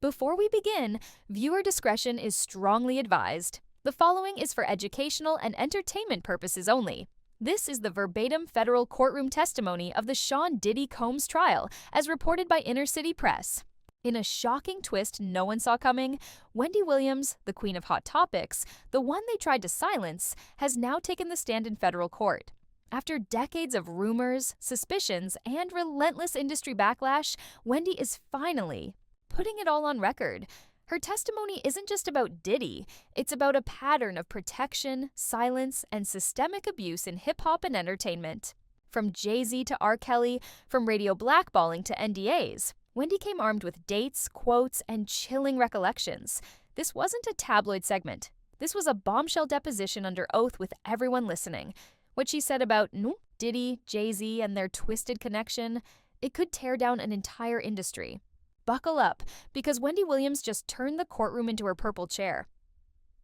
Before we begin, viewer discretion is strongly advised. The following is for educational and entertainment purposes only. This is the verbatim federal courtroom testimony of the Sean Diddy Combs trial, as reported by Inner City Press. In a shocking twist no one saw coming, Wendy Williams, the queen of hot topics, the one they tried to silence, has now taken the stand in federal court. After decades of rumors, suspicions, and relentless industry backlash, Wendy is finally putting it all on record. Her testimony isn't just about Diddy, it's about a pattern of protection, silence, and systemic abuse in hip-hop and entertainment. From Jay-Z to R. Kelly, from radio blackballing to NDAs, Wendy came armed with dates, quotes, and chilling recollections. This wasn't a tabloid segment. This was a bombshell deposition under oath with everyone listening. What she said about Diddy, Jay-Z, and their twisted connection, it could tear down an entire industry. Buckle up, because Wendy Williams just turned the courtroom into her purple chair.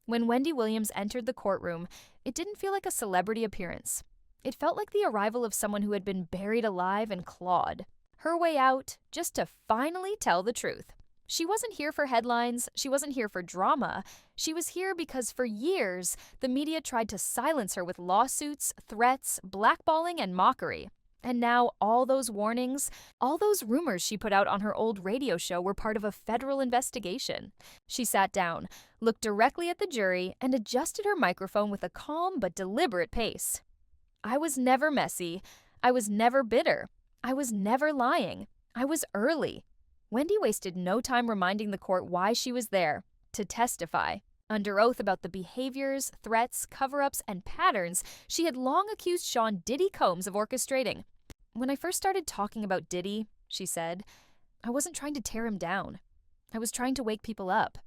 When Wendy Williams entered the courtroom, it didn't feel like a celebrity appearance. It felt like the arrival of someone who had been buried alive and clawed. Her way out, just to finally tell the truth. She wasn't here for headlines, she wasn't here for drama. She was here because for years, the media tried to silence her with lawsuits, threats, blackballing, and mockery. And now all those warnings, all those rumors she put out on her old radio show were part of a federal investigation. She sat down, looked directly at the jury, and adjusted her microphone with a calm but deliberate pace. I was never messy. I was never bitter. I was never lying. I was early. Wendy wasted no time reminding the court why she was there, to testify. Under oath about the behaviors, threats, cover-ups, and patterns she had long accused Sean Diddy Combs of orchestrating. When I first started talking about Diddy, she said, I wasn't trying to tear him down. I was trying to wake people up.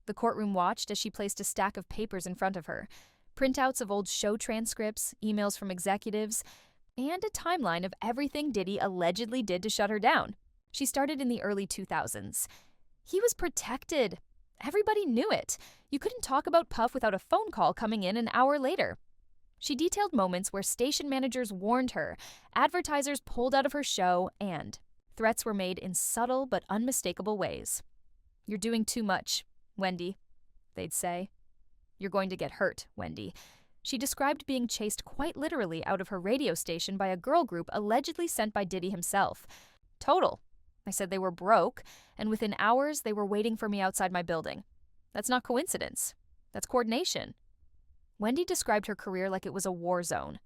The courtroom watched as she placed a stack of papers in front of her, printouts of old show transcripts, emails from executives, and a timeline of everything Diddy allegedly did to shut her down. She started in the early 2000s. He was protected. Everybody knew it. You couldn't talk about Puff without a phone call coming in an hour later. She detailed moments where station managers warned her, advertisers pulled out of her show, and threats were made in subtle but unmistakable ways. You're doing too much, Wendy, they'd say. You're going to get hurt, Wendy. She described being chased quite literally out of her radio station by a girl group allegedly sent by Diddy himself. Total. I said they were broke, and within hours they were waiting for me outside my building. That's not coincidence. That's coordination. Wendy described her career like it was a war zone.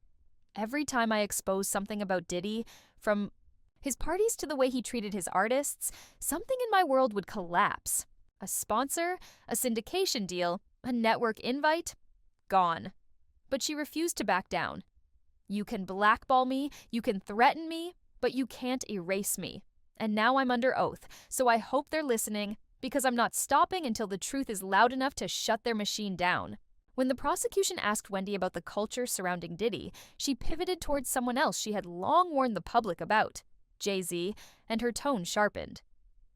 Every time I exposed something about Diddy, from his parties to the way he treated his artists, something in my world would collapse. A sponsor, a syndication deal, a network invite, gone. But she refused to back down. You can blackball me, you can threaten me, but you can't erase me. And now I'm under oath, so I hope they're listening, because I'm not stopping until the truth is loud enough to shut their machine down. When the prosecution asked Wendy about the culture surrounding Diddy, she pivoted towards someone else she had long warned the public about, Jay-Z, and her tone sharpened.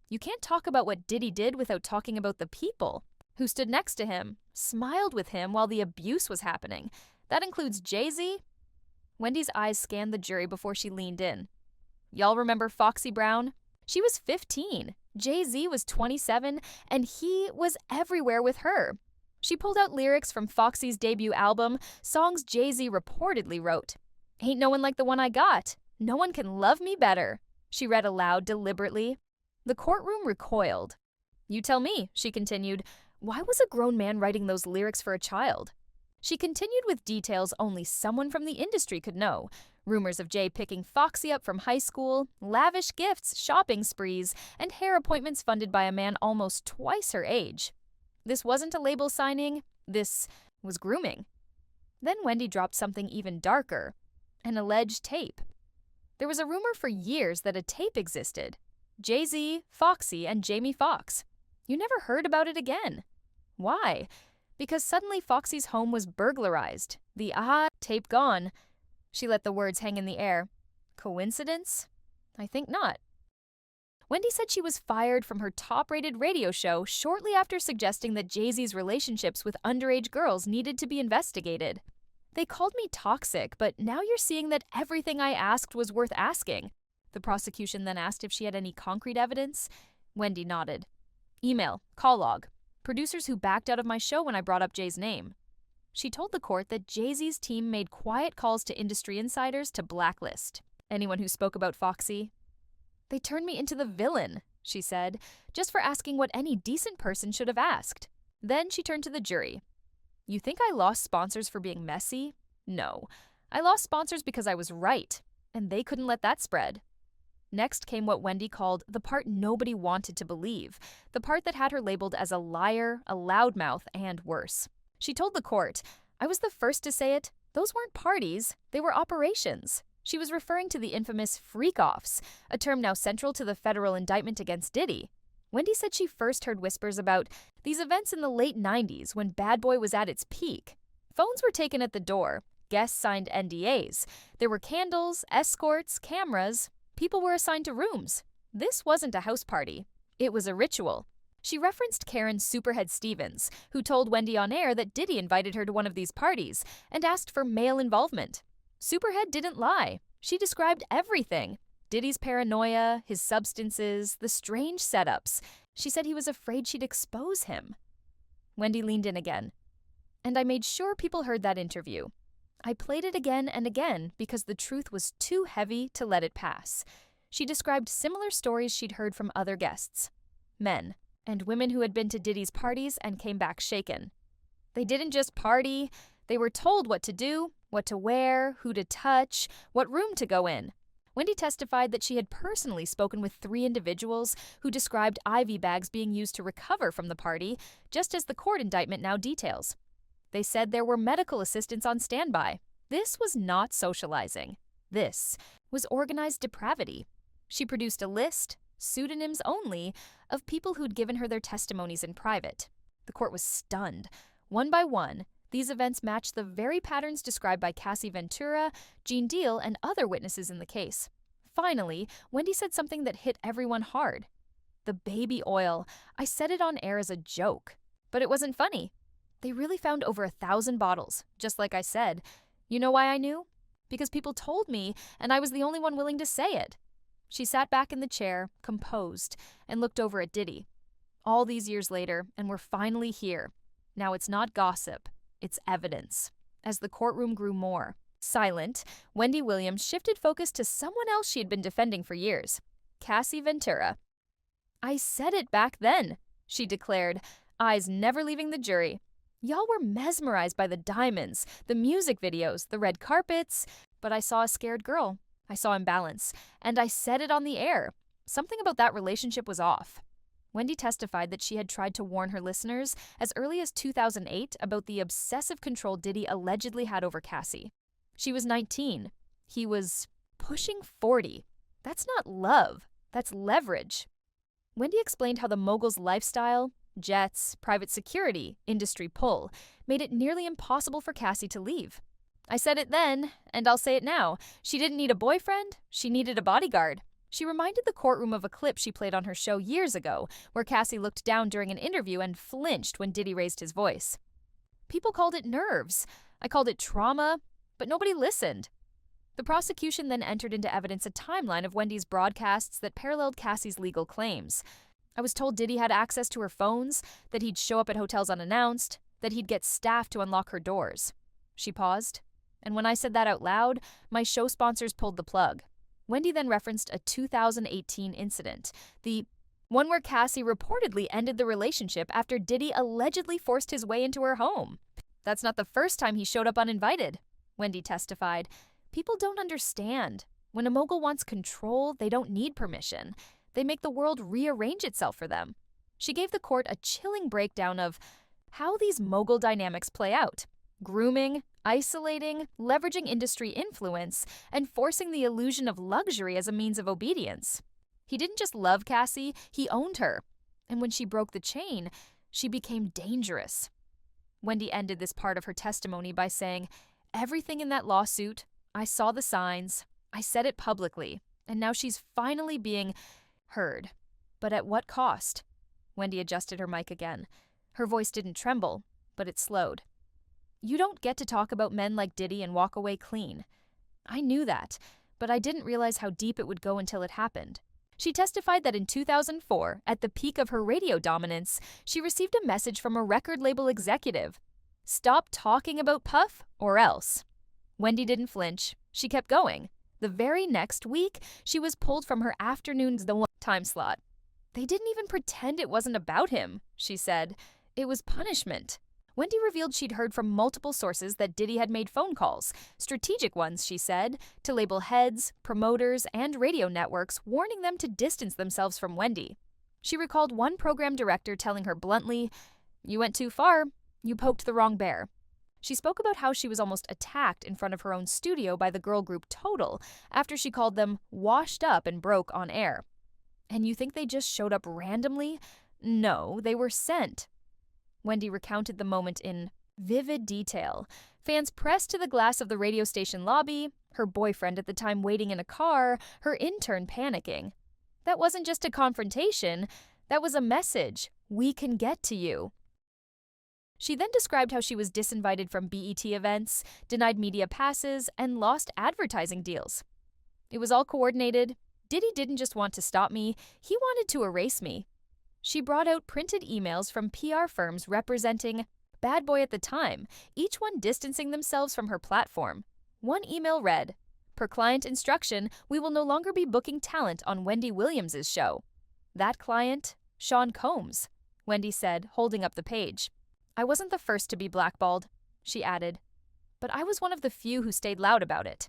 You can't talk about what Diddy did without talking about the people who stood next to him, smiled with him while the abuse was happening. That includes Jay-Z? Wendy's eyes scanned the jury before she leaned in. Y'all remember Foxy Brown? She was 15. Jay-Z was 27, and he was everywhere with her. She pulled out lyrics from Foxy's debut album, songs Jay-Z reportedly wrote. Ain't no one like the one I got. No one can love me better. She read aloud deliberately. The courtroom recoiled. You tell me, she continued. Why was a grown man writing those lyrics for a child? She continued with details only someone from the industry could know. Rumors of Jay picking Foxy up from high school, lavish gifts, shopping sprees, and hair appointments funded by a man almost twice her age. This wasn't a label signing. This was grooming. Then Wendy dropped something even darker, an alleged tape. There was a rumor for years that a tape existed. Jay-Z, Foxy, and Jamie Foxx. You never heard about it again. Why? Because suddenly Foxy's home was burglarized. The tape gone. She let the words hang in the air. Coincidence? I think not. Wendy said she was fired from her top-rated radio show shortly after suggesting that Jay-Z's relationships with underage girls needed to be investigated. They called me toxic, but now you're seeing that everything I asked was worth asking. The prosecution then asked if she had any concrete evidence. Wendy nodded. Email, call log. Producers who backed out of my show when I brought up Jay's name. She told the court that Jay-Z's team made quiet calls to industry insiders to blacklist anyone who spoke about Foxy. They turned me into the villain, she said, just for asking what any decent person should have asked. Then she turned to the jury. You think I lost sponsors for being messy? No. I lost sponsors because I was right, and they couldn't let that spread. Next came what Wendy called the part nobody wanted to believe, the part that had her labeled as a liar, a loudmouth, and worse. She told the court, I was the first to say it. Those weren't parties, they were operations. She was referring to the infamous freak-offs, a term now central to the federal indictment against Diddy. Wendy said she first heard whispers about these events in the late 90s when Bad Boy was at its peak. Phones were taken at the door, guests signed NDAs. There were candles, escorts, cameras. People were assigned to rooms. This wasn't a house party. It was a ritual. She referenced Karen Superhead Stevens, who told Wendy on air that Diddy invited her to one of these parties and asked for male involvement. Superhead didn't lie. She described everything. Diddy's paranoia, his substances, the strange setups. She said he was afraid she'd expose him. Wendy leaned in again. And I made sure people heard that interview. I played it again and again because the truth was too heavy to let it pass. She described similar stories she'd heard from other guests. Men and women who had been to Diddy's parties and came back shaken. They didn't just party. They were told what to do, what to wear, who to touch, what room to go in. Wendy testified that she had personally spoken with 3 individuals who described IV bags being used to recover from the party, just as the court indictment now details. They said there were medical assistants on standby. This was not socializing. This was organized depravity. She produced a list, pseudonyms only, of people who'd given her their testimonies in private. The court was stunned. One by one, these events matched the very patterns described by Cassie Ventura, Gene Deal, and other witnesses in the case. Finally, Wendy said something that hit everyone hard. The baby oil. I said it on air as a joke. But it wasn't funny. They really found over 1,000 bottles, just like I said. You know why I knew? Because people told me, and I was the only one willing to say it. She sat back in the chair, composed, and looked over at Diddy. All these years later, and we're finally here. Now it's not gossip. It's evidence. As the courtroom grew more silent, Wendy Williams shifted focus to someone else she had been defending for years, Cassie Ventura. I said it back then, she declared, eyes never leaving the jury. Y'all were mesmerized by the diamonds, the music videos, the red carpets, but I saw a scared girl. I saw imbalance, and I said it on the air. Something about that relationship was off. Wendy testified that she had tried to warn her listeners as early as 2008 about the obsessive control Diddy allegedly had over Cassie. She was 19. He was pushing 40. That's not love. That's leverage. Wendy explained how the mogul's lifestyle, jets, private security, industry pull, made it nearly impossible for Cassie to leave. I said it then, and I'll say it now. She didn't need a boyfriend. She needed a bodyguard. She reminded the courtroom of a clip she played on her show years ago, where Cassie looked down during an interview and flinched when Diddy raised his voice. People called it nerves. I called it trauma, but nobody listened. The prosecution then entered into evidence a timeline of Wendy's broadcasts that paralleled Cassie's legal claims. I was told Diddy had access to her phones, that he'd show up at hotels unannounced, that he'd get staff to unlock her doors. She paused, and when I said that out loud, my show sponsors pulled the plug. Wendy then referenced a 2018 incident, the one where Cassie reportedly ended the relationship after Diddy allegedly forced his way into her home. That's not the first time he showed up uninvited, Wendy testified. People don't understand. When a mogul wants control, they don't need permission. They make the world rearrange itself for them. She gave the court a chilling breakdown of how these mogul dynamics play out. Grooming, isolating, leveraging industry influence, and forcing the illusion of luxury as a means of obedience. He didn't just love Cassie, he owned her. And when she broke the chain, she became dangerous. Wendy ended this part of her testimony by saying, everything in that lawsuit, I saw the signs, I said it publicly, and now she's finally being heard. But at what cost? Wendy adjusted her mic again. Her voice didn't tremble, but it slowed. You don't get to talk about men like Diddy and walk away clean. I knew that, but I didn't realize how deep it would go until it happened. She testified that in 2004, at the peak of her radio dominance, she received a message from a record label executive. "Stop talking about Puff or else." Wendy didn't flinch. She kept going. The very next week, she was pulled from her afternoon's time slot. "They didn't even pretend it wasn't about him," she said. "It was punishment." Wendy revealed she'd heard from multiple sources that Diddy had made phone calls, strategic ones, she said, to label heads, promoters, and radio networks, warning them to distance themselves from Wendy. She recalled one program director telling her bluntly, "You went too far. You poked the wrong bear." She spoke about how she was almost attacked in front of her own studio by the girl group Total after she called them washed up and broke on air. "And you think they just showed up randomly? No, they were sent." Wendy recounted the moment in vivid detail. Fans pressed to the glass of the radio station lobby, her boyfriend at the time waiting in a car, her intern panicking. That wasn't just a confrontation, that was a message. "We can get to you." She then described how she was disinvited from BET events, denied media passes, and lost advertising deals. "It was all coordinated. Diddy didn't just want to stop me, he wanted to erase me." She brought out printed emails from PR firms representing Bad Boy at the time, each one distancing themselves from her platform. One email read, "Per client instruction, we will no longer be booking talent on Wendy Williams' show." That client, Sean Combs, Wendy said, holding up the page. "I wasn't the first to be blackballed," she added, "but I was one of the few who stayed loud about it."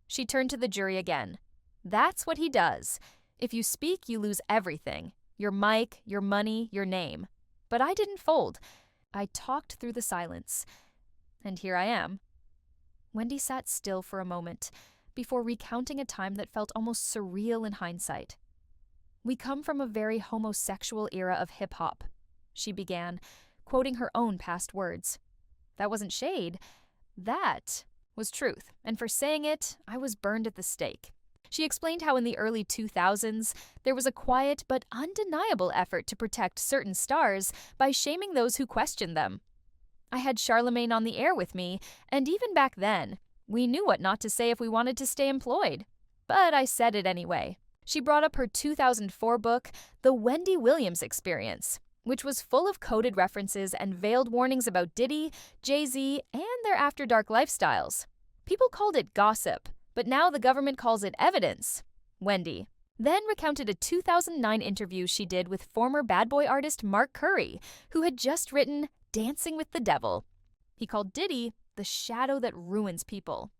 She turned to the jury again. "That's what he does. If you speak, you lose everything. Your mic, your money, your name. But I didn't fold. I talked through the silence. And here I am." Wendy sat still for a moment before recounting a time that felt almost surreal in hindsight. "We come from a very homosexual era of hip-hop," she began, quoting her own past words. "That wasn't shade. That was truth, and for saying it, I was burned at the stake." She explained how in the early 2000s, there was a quiet but undeniable effort to protect certain stars by shaming those who questioned them. "I had Charlemagne on the air with me, and even back then, we knew what not to say if we wanted to stay employed. But I said it anyway." She brought up her 2004 book, The Wendy Williams Experience, which was full of coded references and veiled warnings about Diddy, Jay-Z, and their after-dark lifestyles. People called it gossip, but now the government calls it evidence. Wendy then recounted a 2009 interview she did with former Bad Boy artist Mark Curry, who had just written Dancing with the Devil. He called Diddy the shadow that ruins people.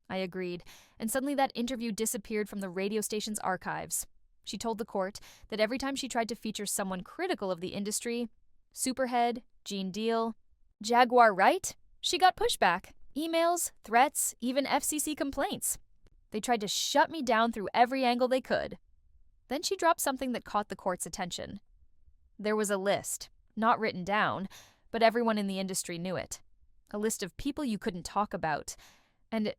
I agreed, and suddenly that interview disappeared from the radio station's archives. She told the court that every time she tried to feature someone critical of the industry, Superhead, Gene Deal, Jaguar Wright, she got pushback. Emails, threats, even FCC complaints. They tried to shut me down through every angle they could. Then she dropped something that caught the court's attention. There was a list, not written down, but everyone in the industry knew it. A list of people you couldn't talk about. And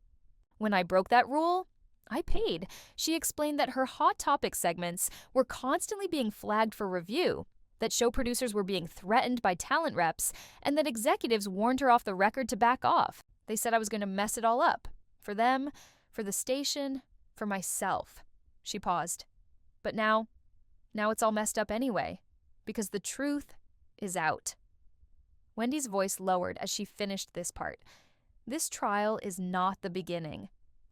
when I broke that rule, I paid. She explained that her Hot Topic segments were constantly being flagged for review, that show producers were being threatened by talent reps, and that executives warned her off the record to back off. They said I was going to mess it all up. For them, for the station, for myself. She paused. But now it's all messed up anyway, because the truth is out. Wendy's voice lowered as she finished this part. This trial is not the beginning.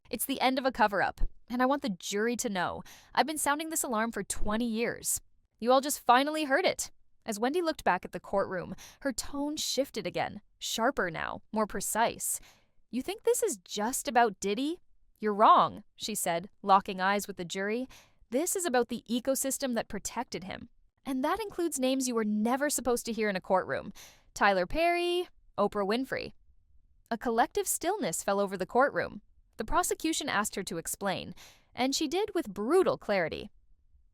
It's the end of a cover-up, and I want the jury to know. I've been sounding this alarm for 20 years. You all just finally heard it. As Wendy looked back at the courtroom, her tone shifted again, sharper now, more precise. "You think this is just about Diddy? You're wrong," she said, locking eyes with the jury. "This is about the ecosystem that protected him. And that includes names you were never supposed to hear in a courtroom. Tyler Perry, Oprah Winfrey." A collective stillness fell over the courtroom. The prosecution asked her to explain, and she did with brutal clarity.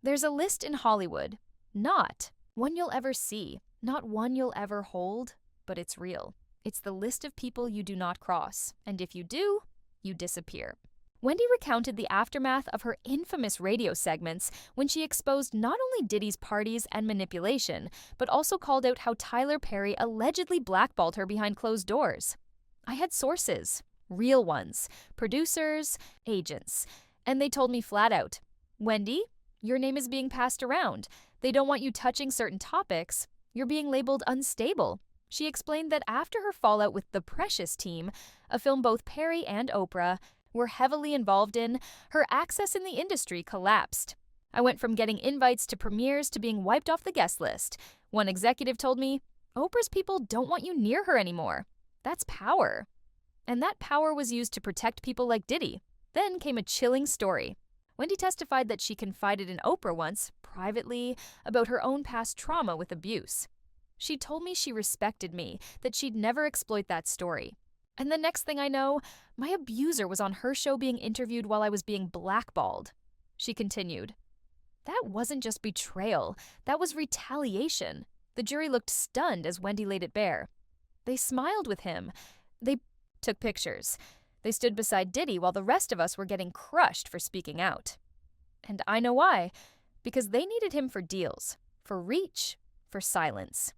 "There's a list in Hollywood, not one you'll ever see, not one you'll ever hold, but it's real. It's the list of people you do not cross, and if you do, you disappear." Wendy recounted the aftermath of her infamous radio segments when she exposed not only Diddy's parties and manipulation, but also called out how Tyler Perry allegedly blackballed her behind closed doors. "I had sources, real ones, producers, agents, and they told me flat out, 'Wendy, Your name is being passed around. They don't want you touching certain topics. You're being labeled unstable. She explained that after her fallout with the Precious team, a film both Perry and Oprah were heavily involved in, her access in the industry collapsed. I went from getting invites to premieres to being wiped off the guest list. One executive told me, Oprah's people don't want you near her anymore. That's power. And that power was used to protect people like Diddy. Then came a chilling story. Wendy testified that she confided in Oprah once, privately, about her own past trauma with abuse. She told me she respected me, that she'd never exploit that story. And the next thing I know, my abuser was on her show being interviewed while I was being blackballed. She continued, That wasn't just betrayal, that was retaliation. The jury looked stunned as Wendy laid it bare. They smiled with him. They took pictures. They stood beside Diddy while the rest of us were getting crushed for speaking out. And I know why. Because they needed him for deals, for reach, for silence.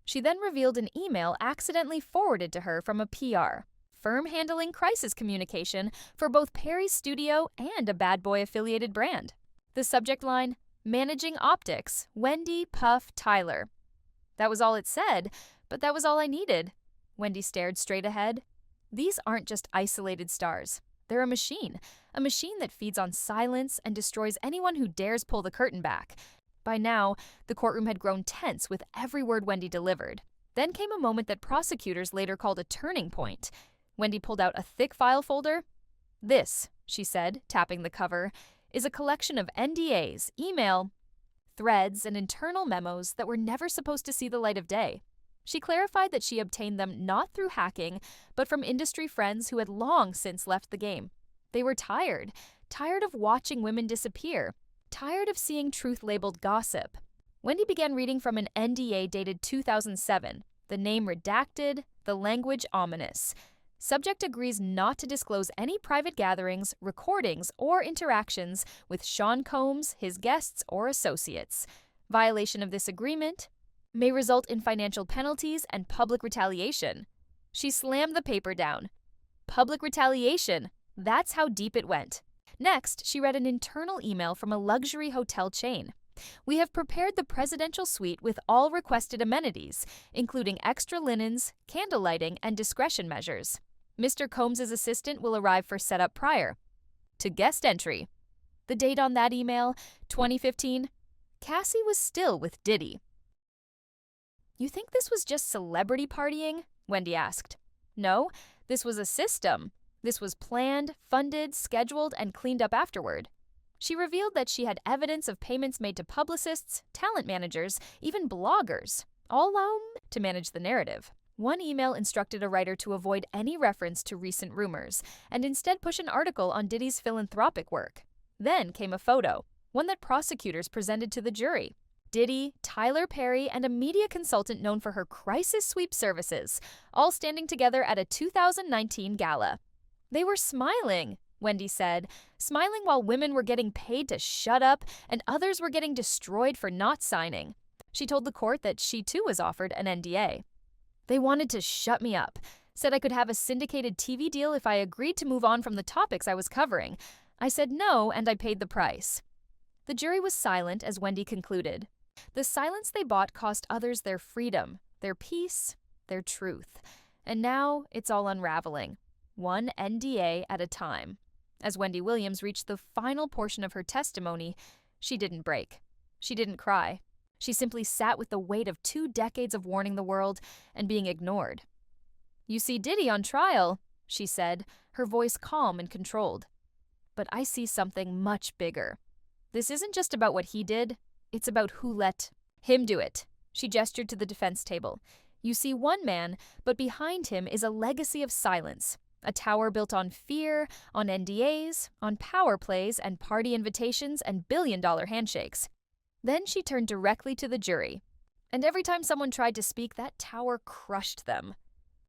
She then revealed an email accidentally forwarded to her from a PR firm handling crisis communication for both Perry's studio and a Bad Boy-affiliated brand. The subject line, Managing Optics, Wendy Puff Tyler. That was all it said, but that was all I needed. Wendy stared straight ahead. These aren't just isolated stars. They're a machine that feeds on silence and destroys anyone who dares pull the curtain back. By now, the courtroom had grown tense with every word Wendy delivered. Then came a moment that prosecutors later called a turning point. Wendy pulled out a thick file folder. This, she said, tapping the cover, is a collection of NDAs, email, threads, and internal memos that were never supposed to see the light of day. She clarified that she obtained them not through hacking, but from industry friends who had long since left the game. They were tired of watching women disappear, tired of seeing truth-labeled gossip. Wendy began reading from an NDA dated 2007, the name redacted, the language ominous. Subject agrees not to disclose any private gatherings, recordings, or interactions with Sean Combs, his guests, or associates. Violation of this agreement may result in financial penalties and public retaliation. She slammed the paper down. Public retaliation. That's how deep it went. Next, she read an internal email from a luxury hotel chain. We have prepared the presidential suite with all requested amenities, including extra linens, candle lighting, and discretion measures. Mr. Combs' assistant will arrive for setup prior to guest entry. The date on that email, 2015, Cassie was still with Diddy. You think this was just celebrity partying? Wendy asked. No, this was a system. This was planned, funded, scheduled, and cleaned up afterward. She revealed that she had evidence of payments made to publicists, talent managers, even bloggers, all to manage the narrative. One email instructed a writer to avoid any reference to recent rumors and instead push an article on Diddy's philanthropic work. Then came a photo, one that prosecutors presented to the jury. Diddy, Tyler Perry, and a media consultant known for her crisis sweep services, all standing together at a 2019 gala. They were smiling, Wendy said, smiling while women were getting paid to shut up and others were getting destroyed for not signing. She told the court that she too was offered an NDA. They wanted to shut me up, said I could have a syndicated TV deal if I agreed to move on from the topics I was covering. I said no, and I paid the price. The jury was silent as Wendy concluded. The silence they bought cost others their freedom, their peace, their truth. And now it's all unraveling, one NDA at a time. As Wendy Williams reached the final portion of her testimony, she didn't break. She didn't cry. She simply sat with the weight of 2 decades of warning the world and being ignored. You see Diddy on trial, she said, her voice calm and controlled. But I see something much bigger. This isn't just about what he did. It's about who let him do it. She gestured to the defense table. You see one man, but behind him is a legacy of silence. A tower built on fear, on NDAs, on power plays and party invitations and billion-dollar handshakes. Then she turned directly to the jury. And every time someone tried to speak, that tower crushed them.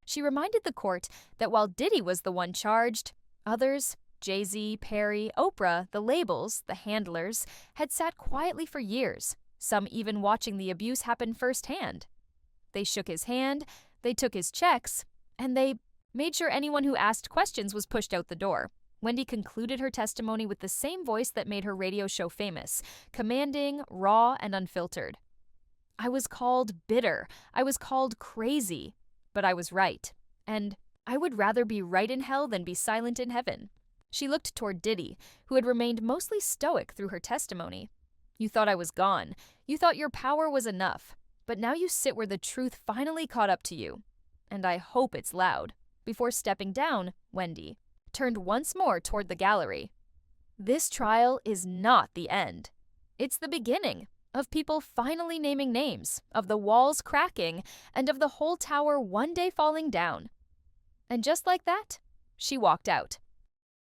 She reminded the court that while Diddy was the one charged, others, Jay-Z, Perry, Oprah, the labels, the handlers, had sat quietly for years, some even watching the abuse happen firsthand. They shook his hand, they took his checks, and they made sure anyone who asked questions was pushed out the door. Wendy concluded her testimony with the same voice that made her radio show famous, commanding, raw, and unfiltered. I was called bitter. I was called crazy. But I was right. And I would rather be right in hell than be silent in heaven. She looked toward Diddy, who had remained mostly stoic through her testimony. You thought I was gone. You thought your power was enough. But now you sit where the truth finally caught up to you. And I hope it's loud. Before stepping down, Wendy turned once more toward the gallery. This trial is not the end. It's the beginning of people finally naming names, of the walls cracking, and of the whole tower one day falling down. And just like that, she walked out.